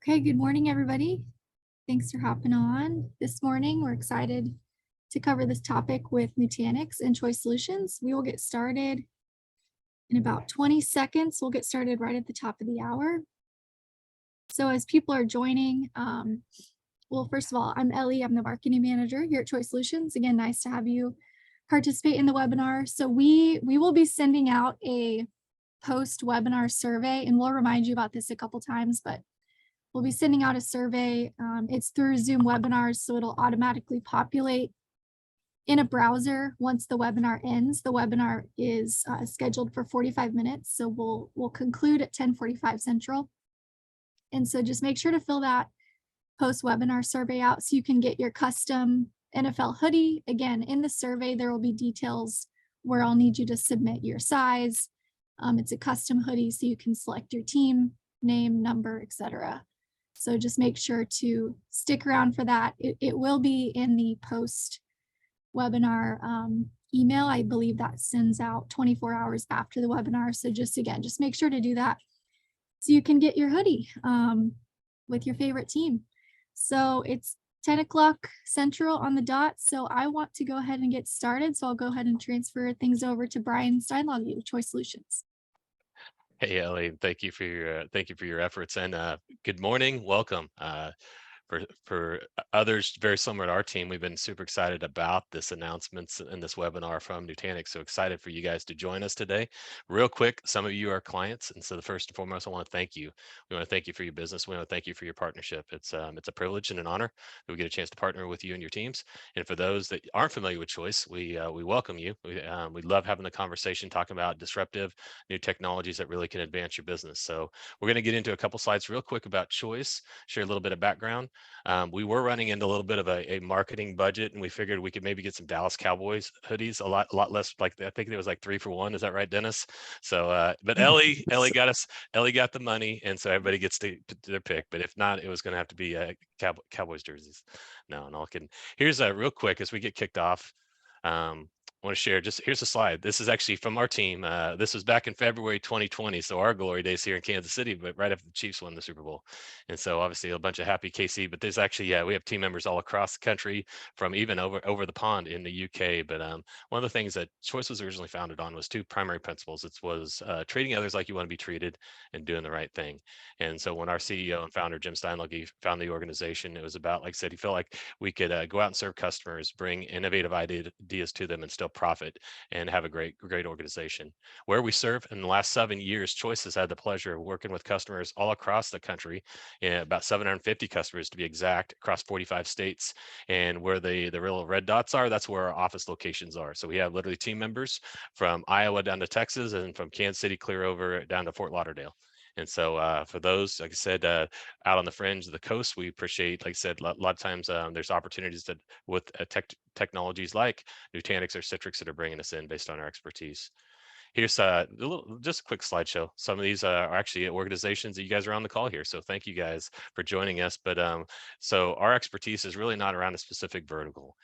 Okay, good morning, everybody. Thanks for hopping on. This morning, we're excited to cover this topic with Nutanix and Choice Solutions. We will get started in about 20 seconds. We'll get started right at the top of the hour. So as people are joining, well, first of all, I'm Ellie. I'm the marketing manager here at Choice Solutions. Again, nice to have you participate in the webinar. So we will be sending out a post-webinar survey, and we'll remind you about this a couple times, but we'll be sending out a survey. It's through Zoom webinars, so it'll automatically populate in a browser once the webinar ends. The webinar is scheduled for 45 minutes, so we'll conclude at 10:45 Central. And so just make sure to fill that post-webinar survey out so you can get your custom NFL hoodie. Again, in the survey, there will be details where I'll need you to submit your size. It's a custom hoodie, so you can select your team, name, number, etc. So just make sure to stick around for that. It will be in the post webinar email. I believe that sends out 24 hours after the webinar. So just make sure to do that so you can get your hoodie with your favorite team. So it's 10 o'clock Central on the dot. So I want to go ahead and get started. So I'll go ahead and transfer things over to Brian Steinloggy with Choice Solutions. Hey Ellie, thank you for your efforts and good morning. Welcome. For others very similar to our team, we've been super excited about this announcements and this webinar from Nutanix. So excited for you guys to join us today. Real quick, some of you are clients, and so the first and foremost, I want to thank you. We want to thank you for your business. We want to thank you for your partnership. It's a privilege and an honor that we get a chance to partner with you and your teams. And for those that aren't familiar with Choice, we welcome you. We love having the conversation, talking about disruptive new technologies that really can advance your business. So we're going to get into a couple slides real quick about Choice, share a little bit of background. We were running into a little bit of a marketing budget, and we figured we could maybe get some Dallas Cowboys hoodies, a lot less. Like I think it was like 3 for 1. Is that right, Dennis? So, but Ellie got the money, and so everybody gets to their pick. But if not, it was going to have to be Cowboys jerseys. No, all kidding. Here's a real quick as we get kicked off. I want to share here's a slide. This is actually from our team. This was back in February 2020. So our glory days here in Kansas City, but right after the Chiefs won the Super Bowl. And so obviously a bunch of happy KC, but there's actually, we have team members all across the country from even over the pond in the UK. But one of the things that Choice was originally founded on was two primary principles. It was treating others like you want to be treated and doing the right thing. And so when our CEO and founder, Jim Steinloggy, founded the organization, it was about, like I said, he felt like we could go out and serve customers, bring innovative ideas to them and still profit and have a great organization. Where we serve in the last 7 years, Choice has had the pleasure of working with customers all across the country, about 750 customers to be exact, across 45 states. And where the real red dots are, that's where our office locations are. So we have literally team members from Iowa down to Texas and from Kansas City clear over down to Fort Lauderdale. And so for those, like I said, out on the fringe of the coast, we appreciate, like I said, a lot of times there's opportunities that with technologies like Nutanix or Citrix that are bringing us in based on our expertise. Here's just a quick slideshow. Some of these are actually organizations that you guys are on the call here. So thank you guys for joining us. But so our expertise is really not around a specific vertical.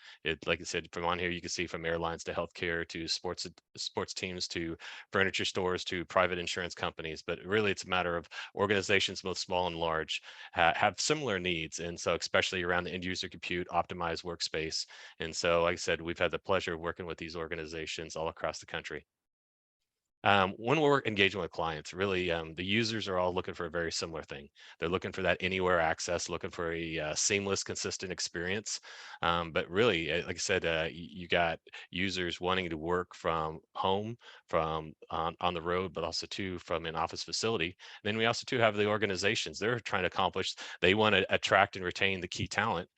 Like I said, from on here, you can see from airlines to healthcare to sports teams to furniture stores to private insurance companies. But really, it's a matter of organizations, both small and large, have similar needs. And so especially around the end user compute, optimized workspace. And so, like I said, we've had the pleasure of working with these organizations all across the country. When we're engaging with clients, really, the users are all looking for a very similar thing. They're looking for that anywhere access, looking for a seamless, consistent experience. But really, like I said, you got users wanting to work from home, from on the road, but also too from an office facility. And then we also too have the organizations. They're trying to accomplish. They want to attract and retain the key talent.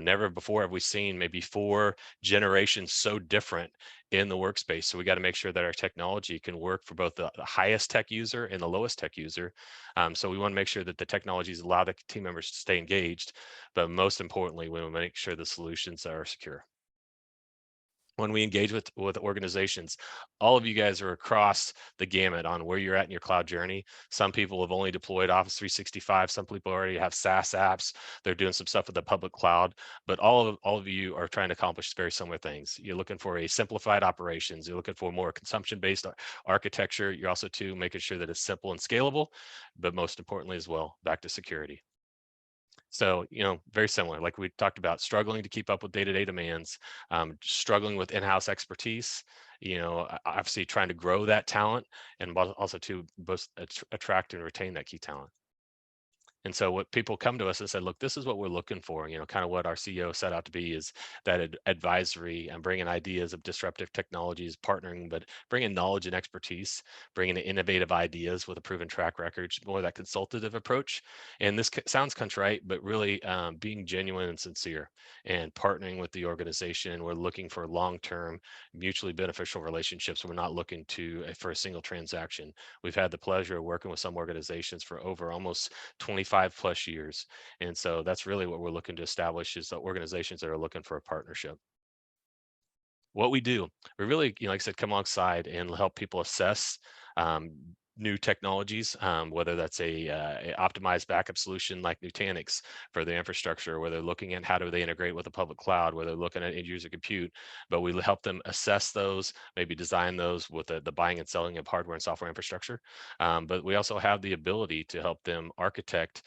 Never before have we seen maybe 4 generations so different in the workspace. So we got to make sure that our technology can work for both the highest tech user and the lowest tech user. So we want to make sure that the technologies allow the team members to stay engaged, but most importantly, we want to make sure the solutions are secure. When we engage with organizations, all of you guys are across the gamut on where you're at in your cloud journey. Some people have only deployed Office 365. Some people already have SaaS apps. They're doing some stuff with the public cloud, but all of you are trying to accomplish very similar things. You're looking for a simplified operations. You're looking for more consumption-based architecture. You're also too making sure that it's simple and scalable, but most importantly as well, back to security. So, very similar, like we talked about, struggling to keep up with day-to-day demands, struggling with in-house expertise, obviously trying to grow that talent and also to both attract and retain that key talent. And so what people come to us and said, look, this is what we're looking for, kind of what our CEO set out to be is that advisory and bringing ideas of disruptive technologies, partnering, but bringing knowledge and expertise, bringing in innovative ideas with a proven track record, more of that consultative approach. And this sounds contrite, but really being genuine and sincere and partnering with the organization. We're looking for long-term, mutually beneficial relationships. We're not looking for a single transaction. We've had the pleasure of working with some organizations for over almost 25 plus years. And so that's really what we're looking to establish is the organizations that are looking for a partnership. What we do, we really, like I said, come alongside and help people assess um, new technologies, whether that's a optimized backup solution like Nutanix for the infrastructure, where they're looking at how do they integrate with the public cloud, where they're looking at end user compute, but we help them assess those, maybe design those with the buying and selling of hardware and software infrastructure. But we also have the ability to help them architect,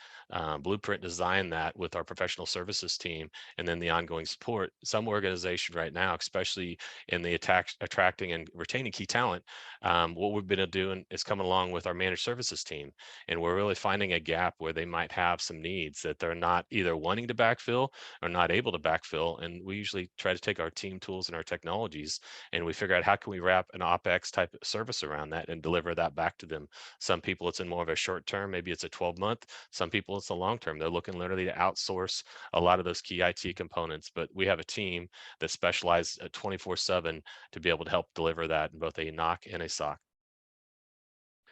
blueprint design that with our professional services team, and then the ongoing support. Some organization right now, especially in the attracting and retaining key talent, what we've been doing is coming along with our managed services team, and we're really finding a gap where they might have some needs that they're not either wanting to backfill or not able to backfill. And we usually try to take our team tools and our technologies, and we figure out how can we wrap an OpEx type of service around that and deliver that back to them. Some people it's in more of a short term, maybe it's a 12-month. Some people it's a long term. They're looking literally to outsource a lot of those key IT components, but we have a team that specializes 24/7 to be able to help deliver that in both a knock and a sock.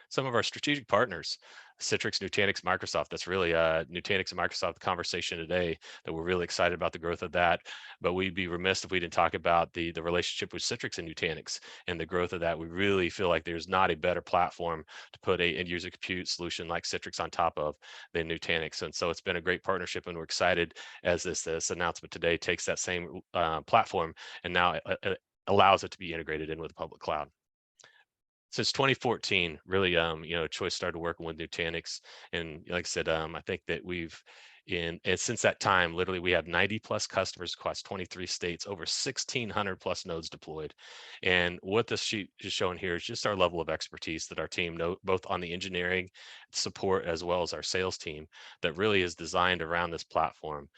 Some of our strategic partners, Citrix, Nutanix, Microsoft. That's really Nutanix and Microsoft, the conversation today, that we're really excited about the growth of that. But we'd be remiss if we didn't talk about the relationship with Citrix and Nutanix and the growth of that. We really feel like there's not a better platform to put a end user compute solution like Citrix on top of than Nutanix. And so it's been a great partnership, and we're excited as this announcement today takes that same platform and now allows it to be integrated in with the public cloud. Since 2014, really, Choice started working with Nutanix, and like I said, I think that and since that time, literally, we have 90 plus customers across 23 states, over 1,600 plus nodes deployed. And what this sheet is showing here is just our level of expertise that our team know, both on the engineering support as well as our sales team, that really is designed around this platform.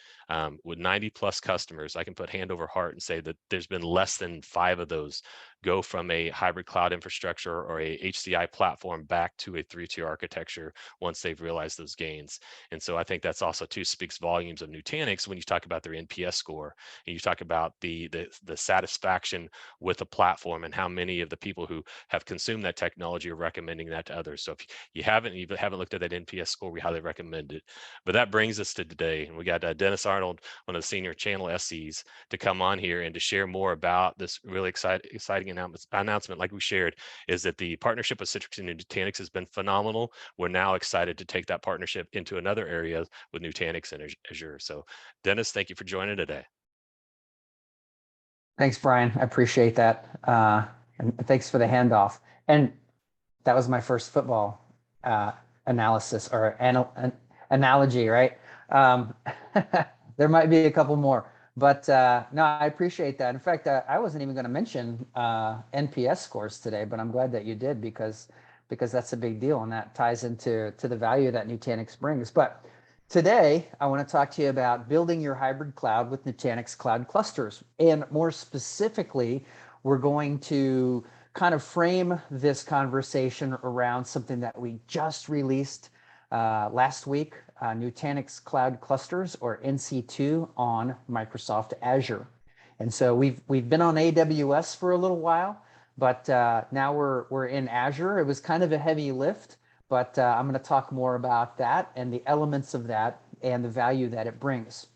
With 90 plus customers, I can put hand over heart and say that there's been less than 5 of those go from a hybrid cloud infrastructure or a HCI platform back to a 3-tier architecture once they've realized those gains. And so I think that's also too speaks volumes of Nutanix when you talk about their NPS score and you talk about the satisfaction with the platform and how many of the people who have consumed that technology are recommending that to others. So if you haven't looked at that NPS score, we highly recommend it. But that brings us to today, and we got Dennis Arnold, one of the senior channel SEs, to come on here and to share more about this really exciting announcement. Like we shared, is that the partnership with Citrix and Nutanix has been phenomenal. We're now excited to take that partnership into another area with Nutanix and Azure. So Dennis, thank you for joining today. Thanks, Brian. I appreciate that. And thanks for the handoff. And that was my first football analysis or analogy, right? There might be a couple more, but no, I appreciate that. In fact, I wasn't even going to mention NPS scores today, but I'm glad that you did because that's a big deal, and that ties into the value that Nutanix brings. But today, I want to talk to you about building your hybrid cloud with Nutanix Cloud Clusters. And more specifically, we're going to kind of frame this conversation around something that we just released last week, Nutanix Cloud Clusters, or NC2, on Microsoft Azure. And so we've been on AWS for a little while, but now we're in Azure. It was kind of a heavy lift, but I'm going to talk more about that and the elements of that and the value that it brings.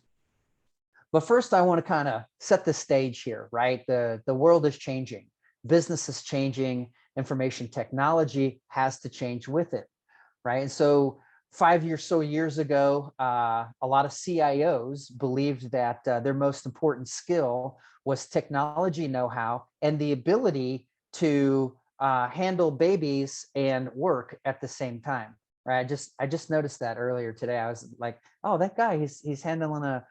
But first, I want to kind of set the stage here, right? The world is changing. Business is changing. Information technology has to change with it, right? And so 5 years ago, a lot of CIOs believed that their most important skill was technology know-how and the ability to handle babies and work at the same time, right? I just noticed that earlier today. I was like, oh, that guy, he's handling a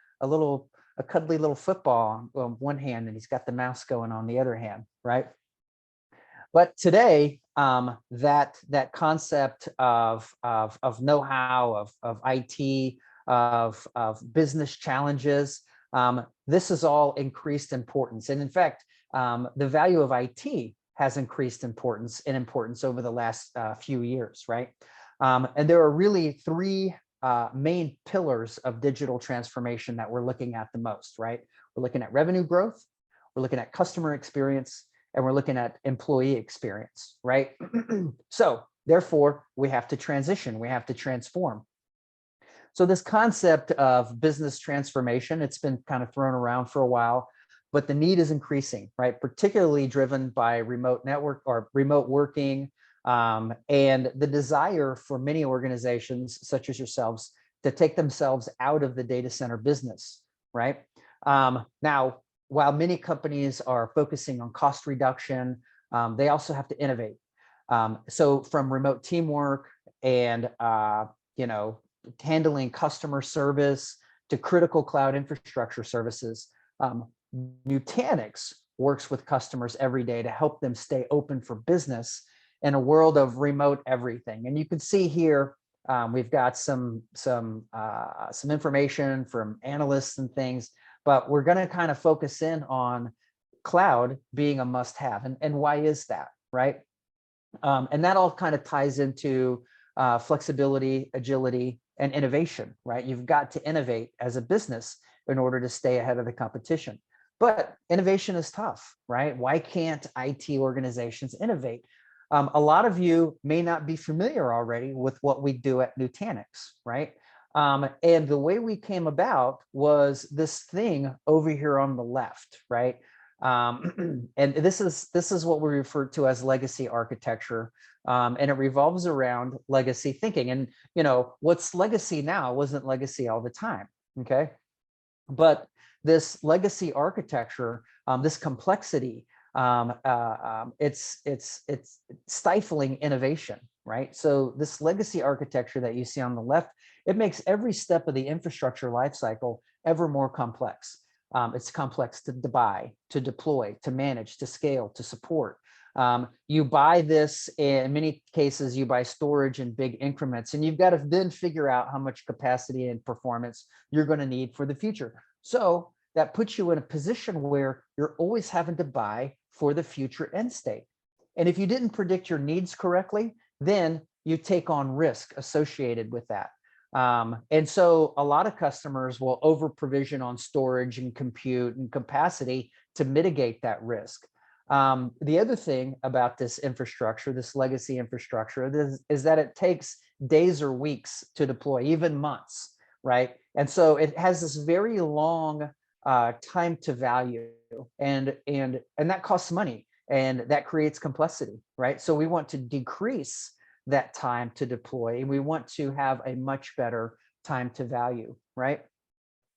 cuddly little football on one hand, and he's got the mouse going on the other hand, right? But today, that concept of know-how, of IT, of business challenges, this is all increased importance. And in fact, the value of IT has increased importance over the last few years, right? And there are really three main pillars of digital transformation that we're looking at the most, right? We're looking at revenue growth, we're looking at customer experience, and we're looking at employee experience, right? So therefore, we have to transition, we have to transform. So this concept of business transformation, it's been kind of thrown around for a while, but the need is increasing, right? Particularly driven by remote network or remote working, and the desire for many organizations such as yourselves to take themselves out of the data center business, right? Now, while many companies are focusing on cost reduction, they also have to innovate. So from remote teamwork and handling customer service to critical cloud infrastructure services, Nutanix works with customers every day to help them stay open for business in a world of remote everything. And you can see here, we've got some information from analysts and things, but we're going to kind of focus in on cloud being a must-have. And why is that, right? And that all kind of ties into flexibility, agility, and innovation, right? You've got to innovate as a business in order to stay ahead of the competition. But innovation is tough, right? Why can't IT organizations innovate? A lot of you may not be familiar already with what we do at Nutanix, right? And the way we came about was this thing over here on the left, right? And this is what we refer to as legacy architecture, and it revolves around legacy thinking. And what's legacy now wasn't legacy all the time, okay? But this legacy architecture, this complexity, it's stifling innovation, right? So this legacy architecture that you see on the left, it makes every step of the infrastructure lifecycle ever more complex. It's complex to buy, to deploy, to manage, to scale, to support. You buy this, in many cases, you buy storage in big increments, and you've got to then figure out how much capacity and performance you're going to need for the future. So that puts you in a position where you're always having to buy for the future end state. And if you didn't predict your needs correctly, then you take on risk associated with that. And so a lot of customers will over provision on storage and compute and capacity to mitigate that risk. The other thing about this infrastructure, this legacy infrastructure, is that it takes days or weeks to deploy, even months, right? And so it has this very long time to value, and that costs money, and that creates complexity, right? So we want to decrease that time to deploy, and we want to have a much better time to value, right?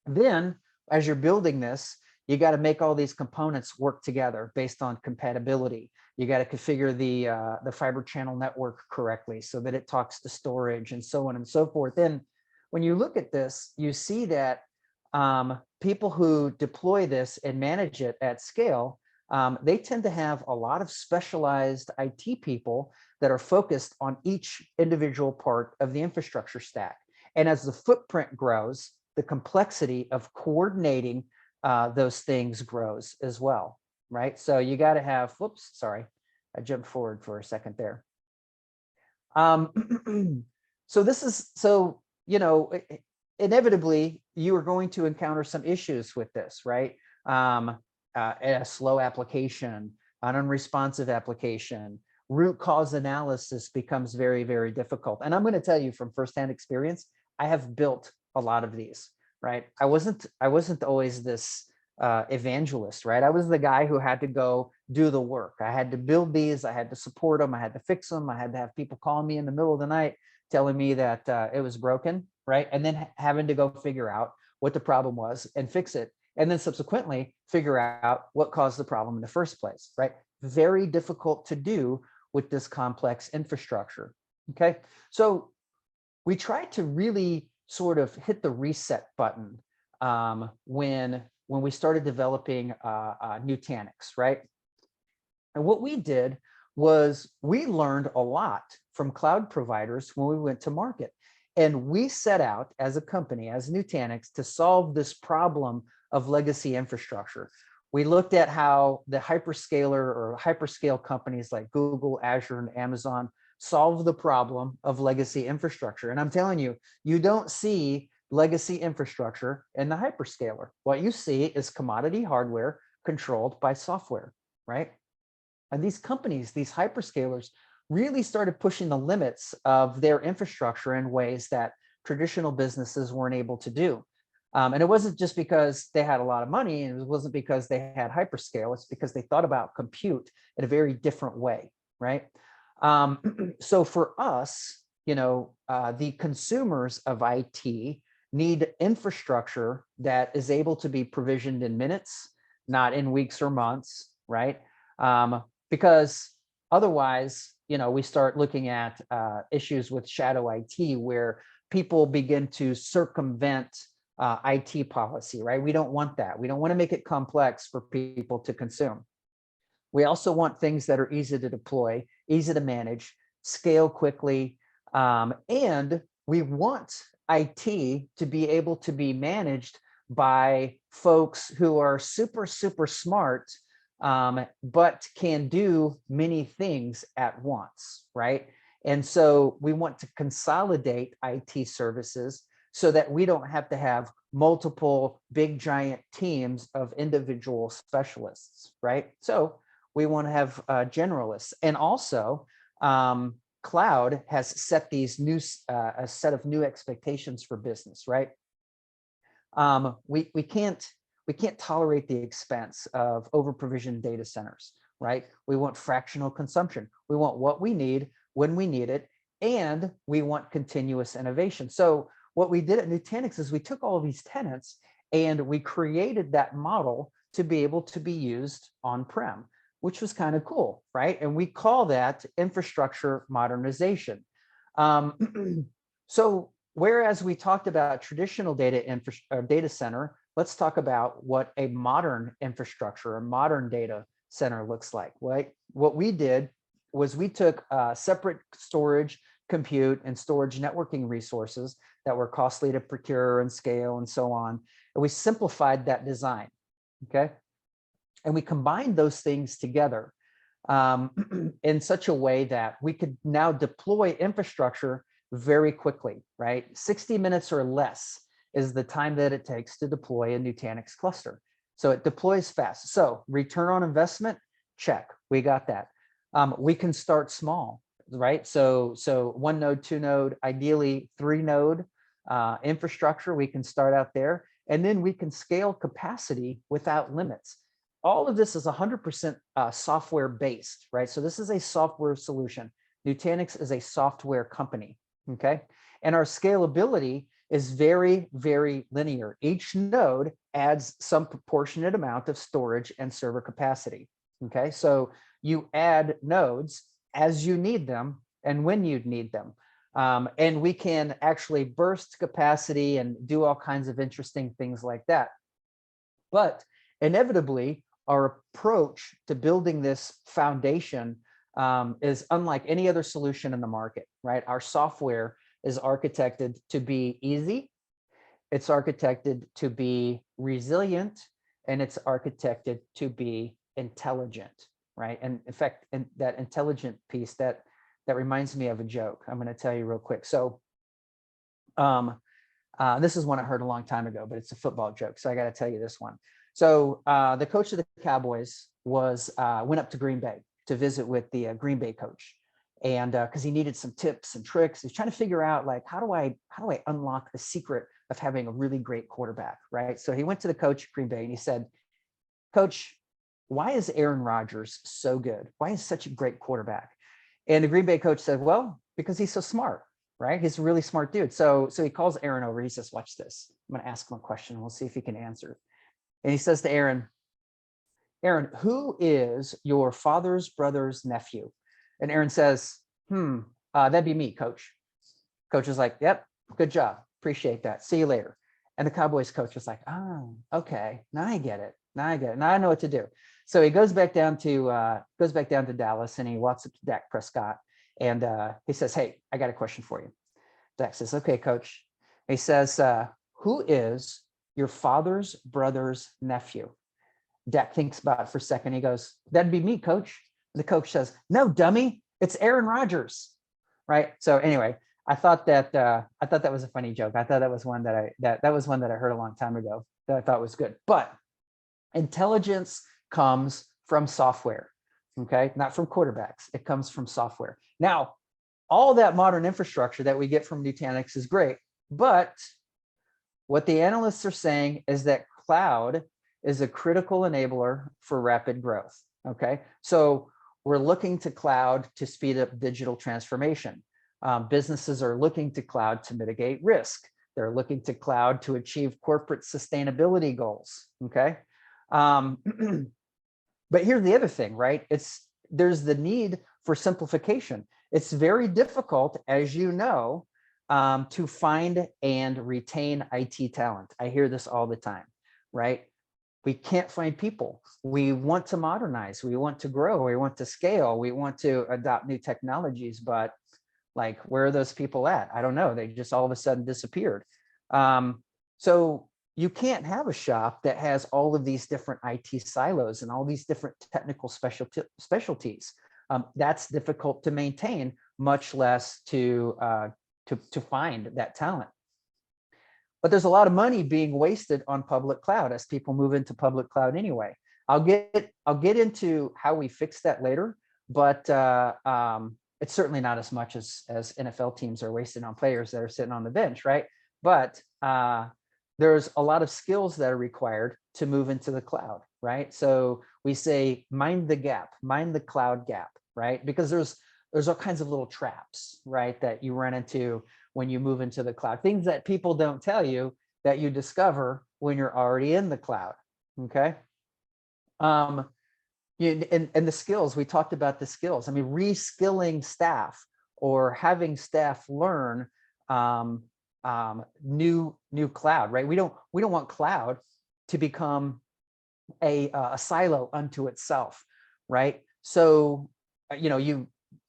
Then, as you're building this, you got to make all these components work together based on compatibility. You got to configure the fiber channel network correctly so that it talks to storage and so on and so forth. And when you look at this, you see that people who deploy this and manage it at scale, they tend to have a lot of specialized IT people that are focused on each individual part of the infrastructure stack. And as the footprint grows, the complexity of coordinating those things grows as well, right? So you got to have, whoops, sorry, I jumped forward for a second there. So inevitably you are going to encounter some issues with this, right? A slow application, an unresponsive application, root cause analysis becomes very, very difficult. And I'm going to tell you from firsthand experience, I have built a lot of these, right? I wasn't always this evangelist, right? I was the guy who had to go do the work. I had to build these, I had to support them, I had to fix them, I had to have people call me in the middle of the night telling me that it was broken, right? And then having to go figure out what the problem was and fix it. And then subsequently figure out what caused the problem in the first place, right? Very difficult to do with this complex infrastructure, okay? So we tried to really sort of hit the reset button when we started developing Nutanix, right? And what we did was we learned a lot from cloud providers when we went to market. And we set out as a company, as Nutanix, to solve this problem of legacy infrastructure. We looked at how the hyperscaler or hyperscale companies like Google, Azure, and Amazon solve the problem of legacy infrastructure. And I'm telling you, you don't see legacy infrastructure in the hyperscaler. What you see is commodity hardware controlled by software, right? And these companies, these hyperscalers, really started pushing the limits of their infrastructure in ways that traditional businesses weren't able to do. And it wasn't just because they had a lot of money, and it wasn't because they had hyperscale. It's because they thought about compute in a very different way, right? So for us, the consumers of IT need infrastructure that is able to be provisioned in minutes, not in weeks or months, right? Because otherwise, we start looking at issues with shadow IT where people begin to circumvent IT policy, right? We don't want that. We don't want to make it complex for people to consume. We also want things that are easy to deploy, easy to manage, scale quickly, and we want IT to be able to be managed by folks who are super, super smart, but can do many things at once, right? And so we want to consolidate IT services so that we don't have to have multiple big giant teams of individual specialists, right? So we want to have generalists. And also, cloud has set these a set of new expectations for business, right? We can't tolerate the expense of over-provisioned data centers, right? We want fractional consumption. We want what we need when we need it, and we want continuous innovation. So what we did at Nutanix is we took all of these tenants and we created that model to be able to be used on-prem, which was kind of cool, right? And we call that infrastructure modernization. So whereas we talked about traditional data center, let's talk about what a modern infrastructure, a modern data center looks like, right? What we did was we took separate storage, compute, and storage networking resources that were costly to procure and scale and so on. And we simplified that design, okay? And we combined those things together in such a way that we could now deploy infrastructure very quickly, right? 60 minutes or less is the time that it takes to deploy a Nutanix cluster. So it deploys fast. So return on investment, check, we got that. We can start small, right? So 1 node, 2 node, ideally 3 node infrastructure, we can start out there, and then we can scale capacity without limits. All of this is 100% software based, right? So this is a software solution. Nutanix is a software company, okay? And our scalability is very, very linear. Each node adds some proportionate amount of storage and server capacity, okay? So you add nodes as you need them and when you need them. And we can actually burst capacity and do all kinds of interesting things like that. But inevitably, our approach to building this foundation is unlike any other solution in the market, right? Our software is architected to be easy, it's architected to be resilient, and it's architected to be intelligent, right? And in fact, in that intelligent piece, that reminds me of a joke I'm going to tell you real quick. So this is one I heard a long time ago, but it's a football joke, so I got to tell you this one. So the coach of the Cowboys went up to Green Bay to visit with the Green Bay coach, and because he needed some tips and tricks. He's trying to figure out, like, how do I unlock the secret of having a really great quarterback, right? So he went to the coach at Green Bay and he said, "Coach, why is Aaron Rodgers so good? Why is he such a great quarterback?" And the Green Bay coach said, "Well, because he's so smart, right? He's a really smart dude." So he calls Aaron over. He says, "Watch this. I'm going to ask him a question. We'll see if he can answer." And he says to Aaron, "Who is your father's brother's nephew?" And Aaron says, that'd be me, coach." Coach was like, yep, good job. Appreciate that. See you later. And the Cowboys coach was like, oh, okay. Now I get it. Now I get it. Now I know what to do. So he goes back down to Dallas, and he walks up to Dak Prescott, and he says, hey, I got a question for you. Dak says, okay, coach. He says, who is your father's brother's nephew? Dak thinks about it for a second. He goes, that'd be me, coach. The coach says, no, dummy, it's Aaron Rodgers. Right. So anyway, I thought that was a funny joke. I thought that was one that I heard a long time ago that I thought was good. But intelligence comes from software. Okay, not from quarterbacks. It comes from software. Now, all that modern infrastructure that we get from Nutanix is great, but what the analysts are saying is that cloud is a critical enabler for rapid growth. Okay, so we're looking to cloud to speed up digital transformation. Businesses are looking to cloud to mitigate risk. They're looking to cloud to achieve corporate sustainability goals. Okay, but here's the other thing, right? There's the need for simplification. It's very difficult, as you know, to find and retain IT talent. I hear this all the time, right? We can't find people. We want to modernize. We want to grow. We want to scale. We want to adopt new technologies, but like, where are those people at? I don't know. They just all of a sudden disappeared. So you can't have a shop that has all of these different IT silos and all these different technical specialties. That's difficult to maintain, much less to find that talent. But there's a lot of money being wasted on public cloud as people move into public cloud anyway. I'll get into how we fix that later, but it's certainly not as much as NFL teams are wasting on players that are sitting on the bench, right? But there's a lot of skills that are required to move into the cloud, right? So we say, mind the gap, mind the cloud gap, right? Because there's all kinds of little traps, right, that you run into when you move into the cloud, things that people don't tell you that you discover when you're already in the cloud. Okay. And the skills, we talked about the skills. I mean, reskilling staff or having staff learn new cloud, right? We don't want cloud to become a silo unto itself, right? So,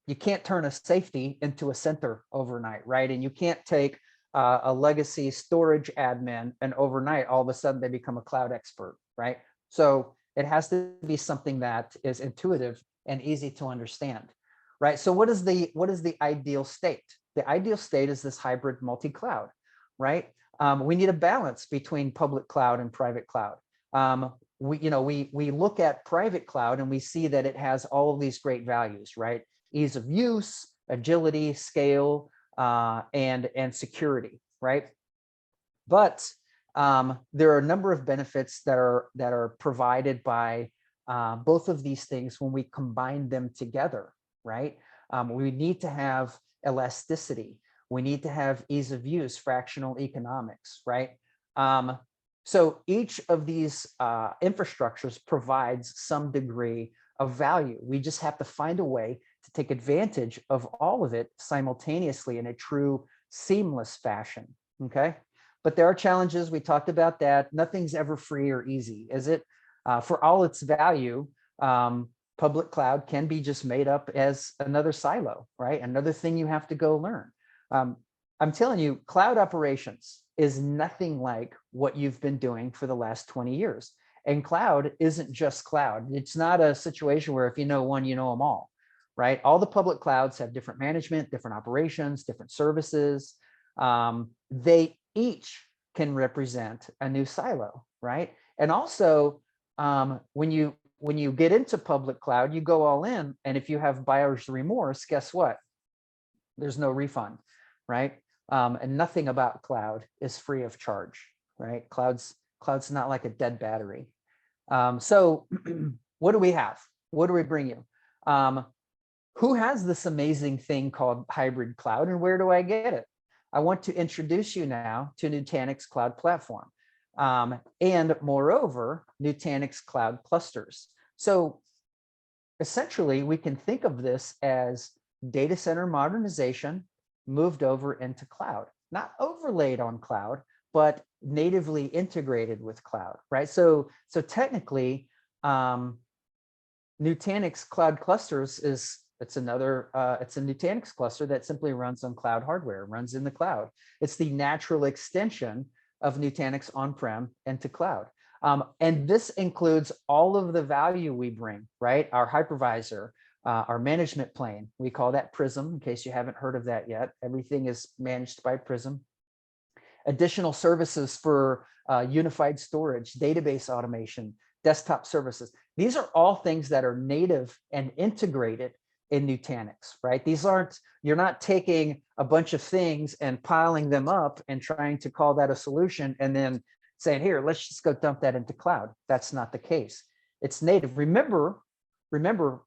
you can't turn a safety into a center overnight, right? And you can't take a legacy storage admin and overnight, all of a sudden they become a cloud expert, right? So it has to be something that is intuitive and easy to understand, right? So what is the ideal state? The ideal state is this hybrid multi-cloud, right? We need a balance between public cloud and private cloud. We look at private cloud and we see that it has all of these great values, right? Ease of use, agility, scale, and security, right? But there are a number of benefits that are provided by both of these things when we combine them together, right? We need to have elasticity. We need to have ease of use, fractional economics, right? So each of these infrastructures provides some degree of value. We just have to find a way to take advantage of all of it simultaneously in a true seamless fashion, okay? But there are challenges, we talked about that. Nothing's ever free or easy, is it? For all its value, public cloud can be just made up as another silo, right? Another thing you have to go learn. I'm telling you, cloud operations is nothing like what you've been doing for the last 20 years. And cloud isn't just cloud. It's not a situation where if you know one, you know them all, right? All the public clouds have different management, different operations, different services. They each can represent a new silo, right? And also, when you get into public cloud, you go all in, and if you have buyer's remorse, guess what? There's no refund, right? And nothing about cloud is free of charge, right? Cloud's not like a dead battery. So what do we have? What do we bring you? Who has this amazing thing called hybrid cloud, and where do I get it? I want to introduce you now to Nutanix Cloud Platform, and moreover, Nutanix Cloud Clusters. So essentially, we can think of this as data center modernization moved over into cloud, not overlaid on cloud, but natively integrated with cloud, right? So technically, Nutanix Cloud Clusters it's a Nutanix cluster that simply runs on cloud hardware, runs in the cloud. It's the natural extension of Nutanix on-prem into cloud. And this includes all of the value we bring, right? Our hypervisor, our management plane, we call that Prism, in case you haven't heard of that yet. Everything is managed by Prism. Additional services for unified storage, database automation, desktop services. These are all things that are native and integrated in Nutanix, right? These aren't, you're not taking a bunch of things and piling them up and trying to call that a solution and then saying, here, let's just go dump that into cloud. That's not the case. It's native. Remember,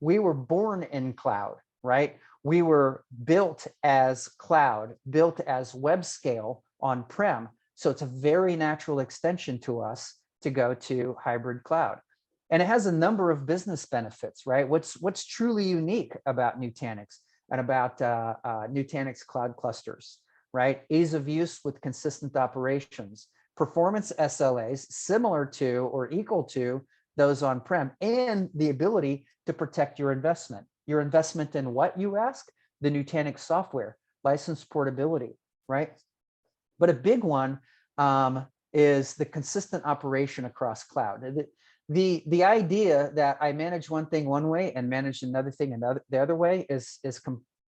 we were born in cloud, right? We were built as cloud, built as web scale on-prem. So it's a very natural extension to us to go to hybrid cloud. And it has a number of business benefits, right? What's truly unique about Nutanix and about Nutanix Cloud Clusters, right? Ease of use with consistent operations, performance SLAs similar to or equal to those on-prem, and the ability to protect your investment. Your investment in what, you ask? The Nutanix software, license portability, right? But a big one is the consistent operation across cloud. The idea that I manage one thing one way and manage another thing the other way is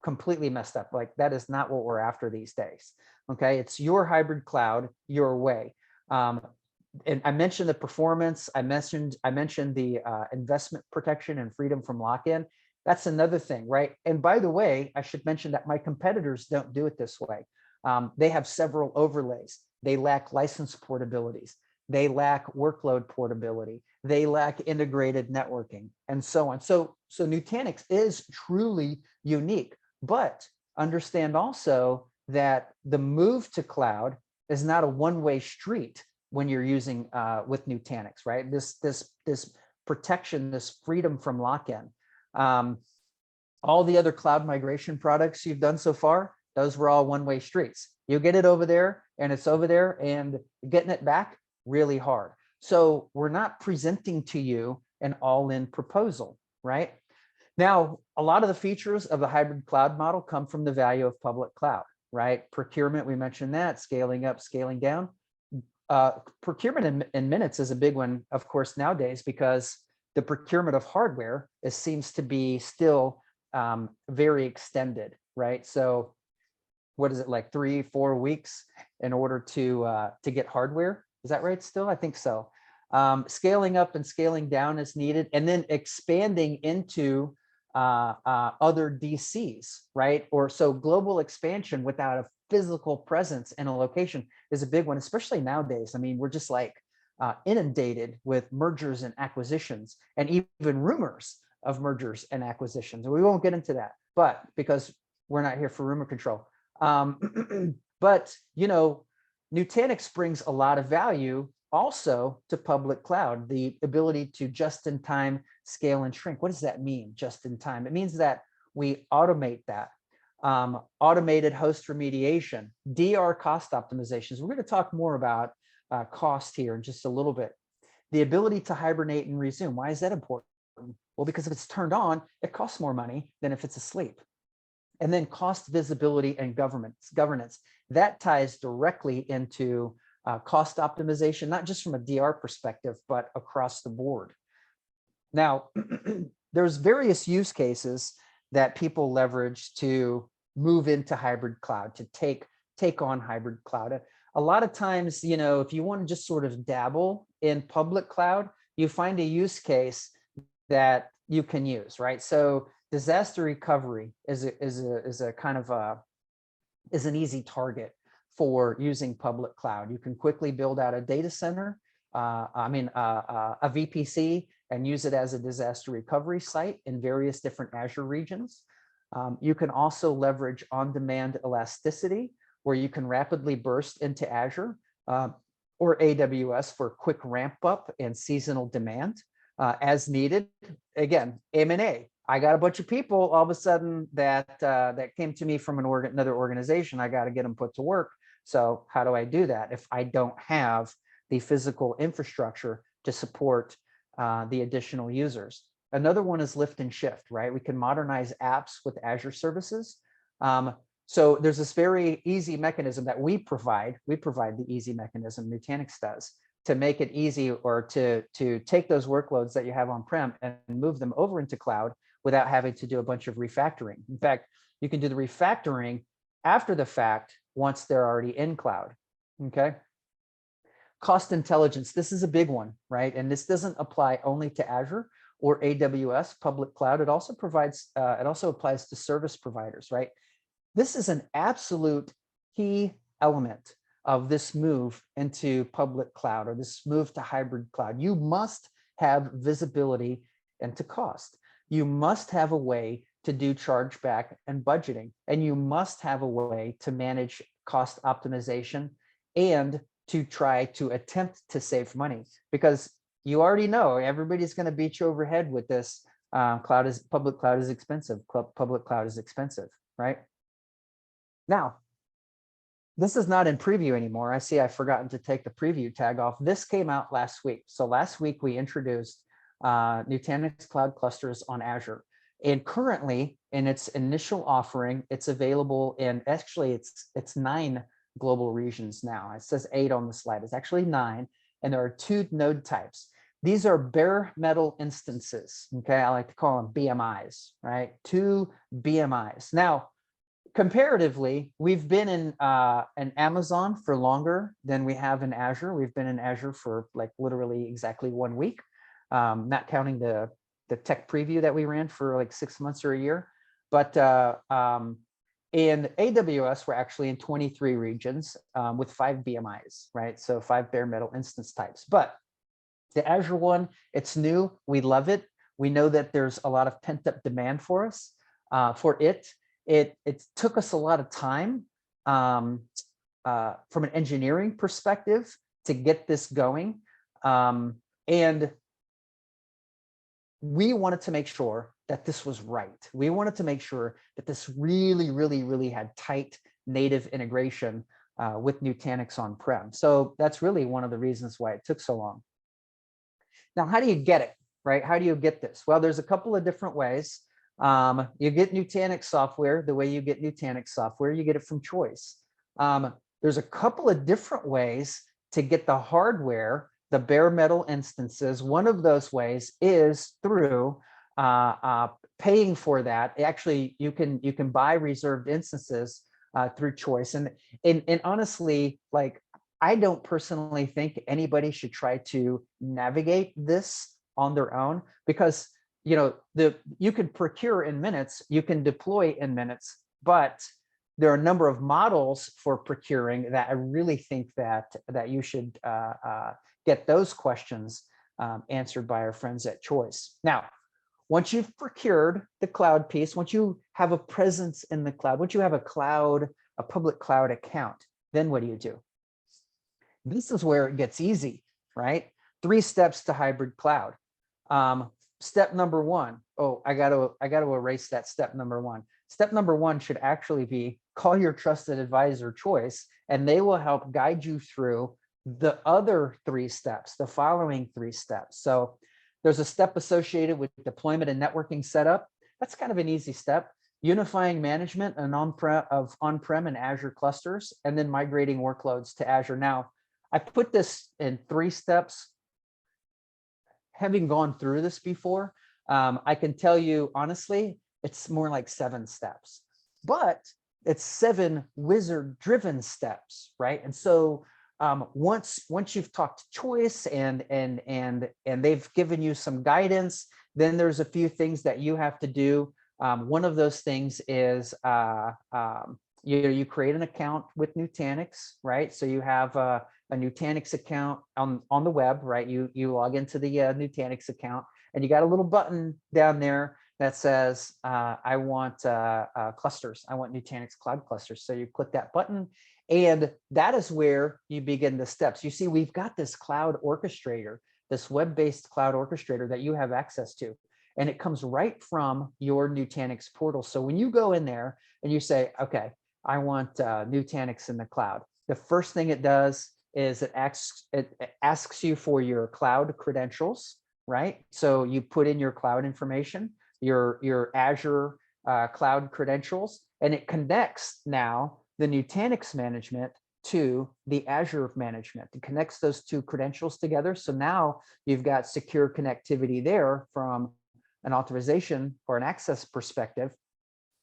completely messed up. Like, that is not what we're after these days. Okay, it's your hybrid cloud, your way. And I mentioned the performance. I mentioned the investment protection and freedom from lock-in. That's another thing, right? And by the way, I should mention that my competitors don't do it this way. They have several overlays. They lack license portabilities. They lack workload portability. They lack integrated networking, and so on. So Nutanix is truly unique, but understand also that the move to cloud is not a one-way street when you're using with Nutanix, right? This protection, this freedom from lock-in. All the other cloud migration products you've done so far, those were all one-way streets. You get it over there and it's over there, and getting it back, really hard. So we're not presenting to you an all-in proposal, right? Now, a lot of the features of the hybrid cloud model come from the value of public cloud, right? Procurement, we mentioned that, scaling up, scaling down. Procurement in minutes is a big one, of course, nowadays, because the procurement of hardware seems to be still very extended, right? So what is it, like 3-4 weeks in order to get hardware? Is that right still? I think so. Scaling up and scaling down is needed, and then expanding into other DCs, right? Or so global expansion without a physical presence in a location is a big one, especially nowadays. I mean, we're just like inundated with mergers and acquisitions, and even rumors of mergers and acquisitions. And we won't get into that, but because we're not here for rumor control. But, you know, Nutanix brings a lot of value also to public cloud, the ability to just-in-time scale and shrink. What does that mean, just-in-time? It means that we automate that. Automated host remediation, DR cost optimizations. We're going to talk more about cost here in just a little bit. The ability to hibernate and resume. Why is that important? Well, because if it's turned on, it costs more money than if it's asleep. And then cost visibility and governance. That ties directly into cost optimization, not just from a DR perspective, but across the board. Now, there's various use cases that people leverage to move into hybrid cloud, to take on hybrid cloud. A lot of times, you know, if you want to just sort of dabble in public cloud, you find a use case that you can use, right? So disaster recovery is a kind of is an easy target for using public cloud. You can quickly build out a data center, a VPC, and use it as a disaster recovery site in various different Azure regions. You can also leverage on-demand elasticity, where you can rapidly burst into Azure or AWS for quick ramp up and seasonal demand as needed. Again, M&A. I got a bunch of people all of a sudden that that came to me from another organization. I got to get them put to work. So how do I do that if I don't have the physical infrastructure to support the additional users? Another one is lift and shift, right? We can modernize apps with Azure services. So there's this very easy mechanism that we provide. We provide the easy mechanism, Nutanix does, to make it easy, or to take those workloads that you have on-prem and move them over into cloud without having to do a bunch of refactoring. In fact, you can do the refactoring after the fact once they're already in cloud, okay? Cost intelligence, this is a big one, right? And this doesn't apply only to Azure or AWS public cloud. It also provides, it also applies to service providers, right? This is an absolute key element of this move into public cloud, or this move to hybrid cloud. You must have visibility into cost. You must have a way to do chargeback and budgeting, and you must have a way to manage cost optimization and to try to attempt to save money, because you already know everybody's going to beat you overhead with this. Public cloud is expensive. Public cloud is expensive, right? Now, this is not in preview anymore. I see I've forgotten to take the preview tag off. This came out last week. So last week we introduced Nutanix Cloud Clusters on Azure. And currently in its initial offering, it's available in, actually it's 9 global regions now. It says 8 on the slide. It's actually 9. And there are 2 node types. These are bare metal instances. Okay, I like to call them BMIs, right? 2 BMIs. Now, comparatively, we've been in Amazon for longer than we have in Azure. We've been in Azure for like literally exactly 1 week, not counting the tech preview that we ran for like 6 months or a year. But in AWS, we're actually in 23 regions with 5 BMIs, right? So 5 bare metal instance types. But the Azure one, it's new. We love it. We know that there's a lot of pent up demand for us, for it. It took us a lot of time from an engineering perspective to get this going. And we wanted to make sure that this was right. We wanted to make sure that this really, really, really had tight native integration with Nutanix on-prem. So that's really one of the reasons why it took so long. Now, how do you get it, right? How do you get this? Well, there's a couple of different ways. You get Nutanix software the way you get Nutanix software. You get it from choice. There's a couple of different ways to get the hardware, the bare metal instances. One of those ways is through paying for that. Actually, you can buy reserved instances through choice. And honestly, like, I don't personally think anybody should try to navigate this on their own, because you can procure in minutes, you can deploy in minutes, but there are a number of models for procuring that I really think that you should get those questions answered by our friends at Choice. Now, once you've procured the cloud piece, once you have a presence in the cloud, once you have a public cloud account, then what do? This is where it gets easy, right? 3 steps to hybrid cloud. Step number 1. Oh, I got to erase that step number 1. Step number 1 should actually be call your trusted advisor Choice, and they will help guide you through the other 3 steps, the following 3 steps. So there's a step associated with deployment and networking setup. That's kind of an easy step. Unifying management and on-prem and Azure clusters, and then migrating workloads to Azure. Now, I put this in 3 steps. Having gone through this before, I can tell you honestly, it's more like 7 steps, but it's 7 wizard-driven steps, right? And so once you've talked to Choice and they've given you some guidance, then there's a few things that you have to do. One of those things is you create an account with Nutanix, right? So you have a Nutanix account on the web, right? You log into the Nutanix account, and you got a little button down there that says, I want clusters. I want Nutanix Cloud Clusters. So you click that button, and that is where you begin the steps. You see, we've got this cloud orchestrator, this web-based cloud orchestrator that you have access to. and it comes right from your Nutanix portal. So when you go in there and you say, okay, I want Nutanix in the cloud, the first thing it does is it asks you for your cloud credentials, right? So you put in your cloud information, your Azure cloud credentials, and it connects now the Nutanix management to the Azure management. It connects those two credentials together. So now you've got secure connectivity there from an authorization or an access perspective.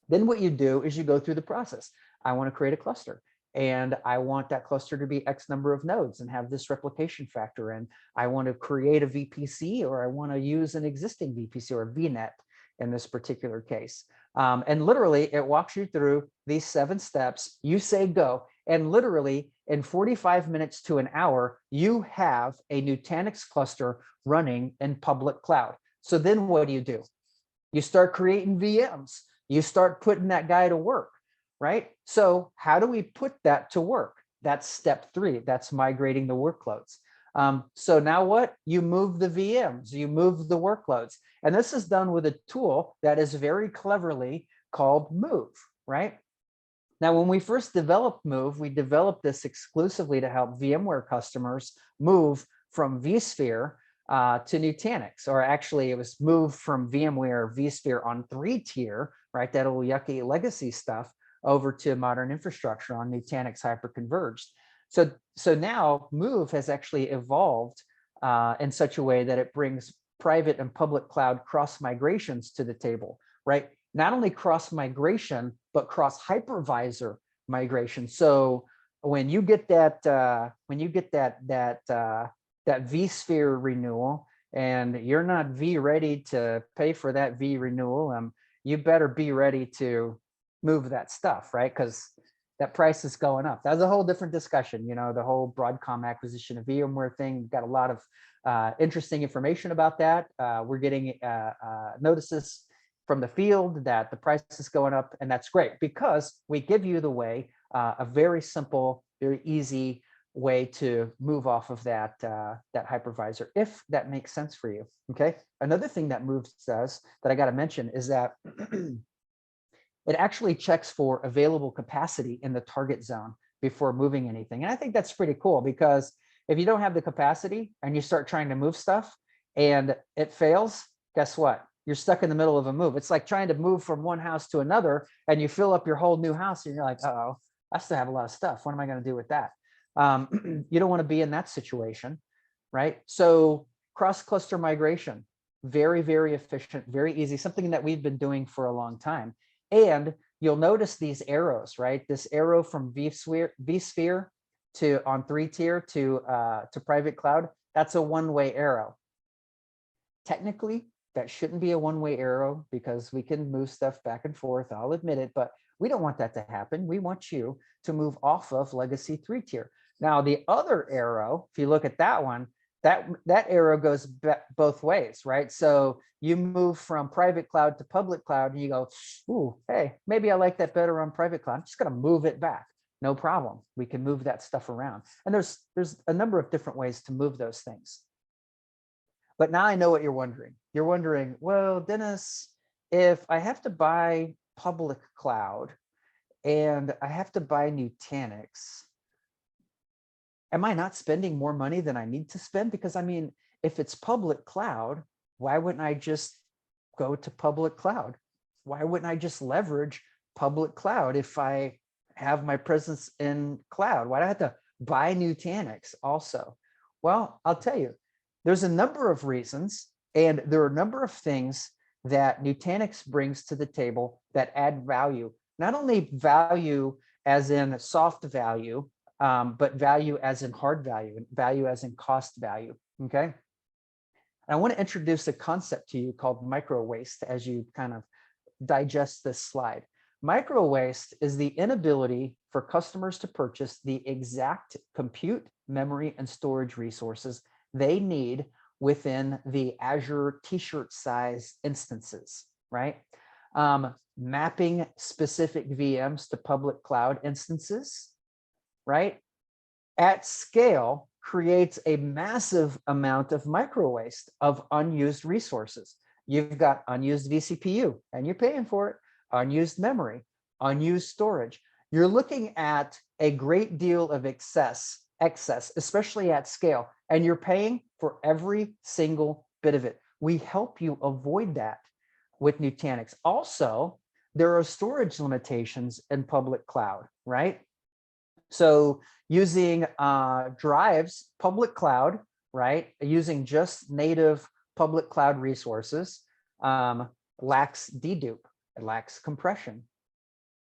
Then what you do is you go through the process. I want to create a cluster, and I want that cluster to be X number of nodes and have this replication factor. And I want to create a VPC, or I want to use an existing VPC or a VNet in this particular case. And literally it walks you through these 7 steps. You say go, and literally in 45 minutes to an hour, you have a Nutanix cluster running in public cloud. So then what do? You start creating VMs. You start putting that guy to work, right? So how do we put that to work? That's step 3. That's migrating the workloads. So now what? You move the VMs, you move the workloads. And this is done with a tool that is very cleverly called Move, right? Now, when we first developed Move, we developed this exclusively to help VMware customers move from vSphere to Nutanix, or actually it was moved from VMware vSphere on 3-tier, right? That old yucky legacy stuff, over to modern infrastructure on Nutanix hyperconverged. So now Move has actually evolved in such a way that it brings private and public cloud cross migrations to the table, right? Not only cross migration, but cross hypervisor migration. So when you get that that vSphere renewal, and you're not ready to pay for that renewal, you better be ready to move that stuff, right? Because that price is going up. That's a whole different discussion. You know, the whole Broadcom acquisition of VMware thing. We've got a lot of interesting information about that. We're getting notices from the field that the price is going up, and that's great because we give you the way, a very simple, very easy way to move off of that hypervisor, if that makes sense for you. Okay. Another thing that Move does that I got to mention is that it actually checks for available capacity in the target zone before moving anything. And I think that's pretty cool, because if you don't have the capacity and you start trying to move stuff and it fails, guess what? You're stuck in the middle of a move. It's like trying to move from one house to another, and you fill up your whole new house and you're like, uh-oh, I still have a lot of stuff. What am I going to do with that? You don't want to be in that situation, right? So cross-cluster migration, very, very efficient, very easy, something that we've been doing for a long time. And you'll notice these arrows, right? This arrow from vSphere to on 3-tier to private cloud, that's a one-way arrow. Technically, that shouldn't be a one-way arrow, because we can move stuff back and forth, I'll admit it, but we don't want that to happen. We want you to move off of legacy 3-tier. Now, the other arrow, if you look at that one, that arrow goes both ways, right? So you move from private cloud to public cloud, and you go, ooh, hey, maybe I like that better on private cloud. I'm just going to move it back. No problem. We can move that stuff around. And there's a number of different ways to move those things. But now I know what you're wondering. You're wondering, well, Dennis, if I have to buy public cloud and I have to buy Nutanix, am I not spending more money than I need to spend? Because I mean, if it's public cloud, why wouldn't I just go to public cloud? Why wouldn't I just leverage public cloud if I have my presence in cloud? Why do I have to buy Nutanix also? Well, I'll tell you, there's a number of reasons, and there are a number of things that Nutanix brings to the table that add value. Not only value as in soft value, but value as in hard value, and value as in cost value, okay? And I want to introduce a concept to you called micro waste as you kind of digest this slide. Micro waste is the inability for customers to purchase the exact compute, memory, and storage resources they need within the Azure t-shirt size instances, right? Mapping specific VMs to public cloud instances, right, at scale creates a massive amount of micro waste of unused resources. you've got unused vCPU and you're paying for it, unused memory, unused storage. You're looking at a great deal of excess, especially at scale, and you're paying for every single bit of it. We help you avoid that with Nutanix. Also, there are storage limitations in public cloud, right? So using drives, public cloud, right? Using just native public cloud resources lacks dedupe, it lacks compression,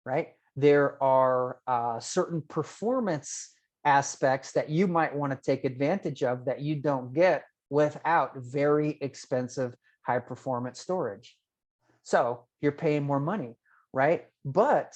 right? There are certain performance aspects that you might want to take advantage of that you don't get without very expensive high performance storage. So you're paying more money, right? But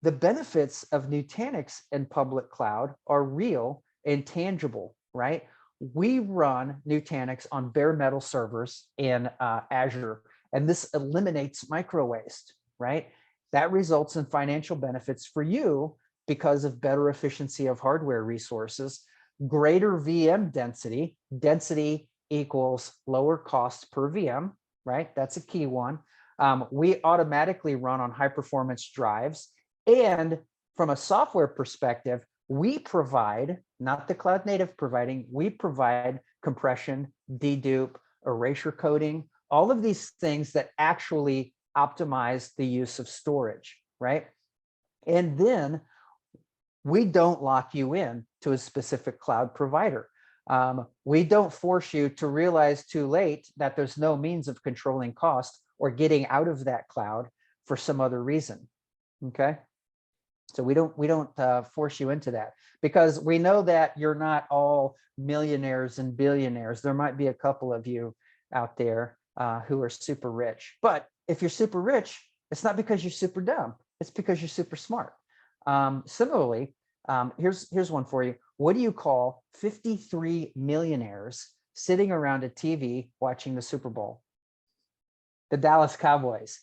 the benefits of Nutanix in public cloud are real and tangible, right? We run Nutanix on bare metal servers in Azure, and this eliminates micro waste, right? That results in financial benefits for you because of better efficiency of hardware resources, greater VM density. Density equals lower cost per VM, right? That's a key one. We automatically run on high performance drives. And from a software perspective, we provide, not the cloud native providing, we provide compression, dedupe, erasure coding, all of these things that actually optimize the use of storage, right? And then we don't lock you in to a specific cloud provider. We don't force you to realize too late that there's no means of controlling cost or getting out of that cloud for some other reason. Okay, so we don't force you into that, because we know that you're not all millionaires and billionaires. There might be a couple of you out there who are super rich, but if you're super rich, it's not because you're super dumb. It's because you're super smart. Similarly, here's one for you. What do you call 53 millionaires sitting around a TV watching the Super Bowl? The Dallas Cowboys.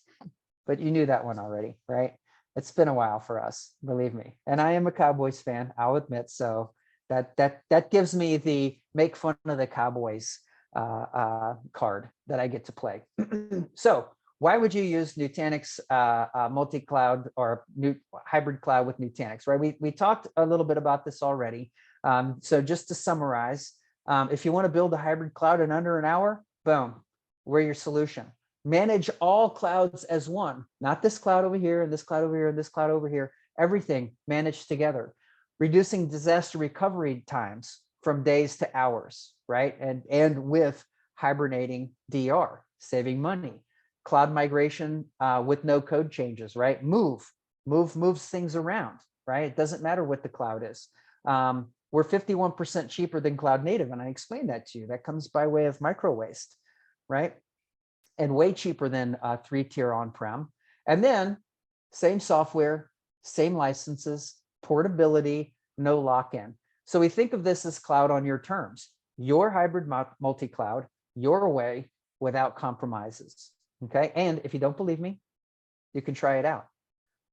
But you knew that one already, right? It's been a while for us, believe me. And I am a Cowboys fan, I'll admit. So that gives me the make fun of the Cowboys card that I get to play. So why would you use Nutanix multi-cloud or hybrid cloud with Nutanix, right? We talked a little bit about this already. So just to summarize, if you want to build a hybrid cloud in under an hour, boom, we're your solution. Manage all clouds as one, not this cloud over here and this cloud over here and this cloud over here, everything managed together. Reducing disaster recovery times from days to hours, right? And with hibernating DR, saving money. Cloud migration with no code changes, right? Moves things around, right? It doesn't matter what the cloud is. We're 51% cheaper than cloud native, and I explained that to you. That comes by way of micro waste, right? And way cheaper than 3-tier on-prem. And then same software, same licenses, portability, no lock-in. So we think of this as cloud on your terms, your hybrid multi-cloud, your way, without compromises. Okay, and if you don't believe me, you can try it out.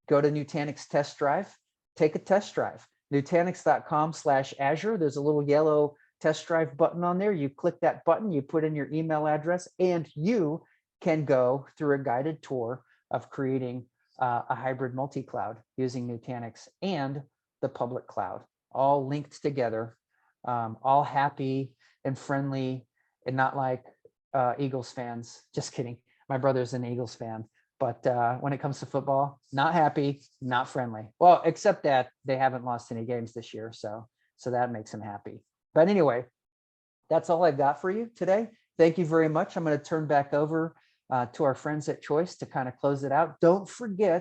Go to Nutanix Test Drive, take a test drive. Nutanix.com/Azure, there's a little yellow test drive button on there. You click that button, you put in your email address, and you can go through a guided tour of creating a hybrid multi-cloud using Nutanix and the public cloud, all linked together, all happy and friendly, and not like Eagles fans. Just kidding. My brother's an Eagles fan, but when it comes to football, not happy, not friendly. Well, except that they haven't lost any games this year, so that makes him happy. But anyway, that's all I've got for you today. Thank you very much. I'm going to turn back over to our friends at Choice to kind of close it out. Don't forget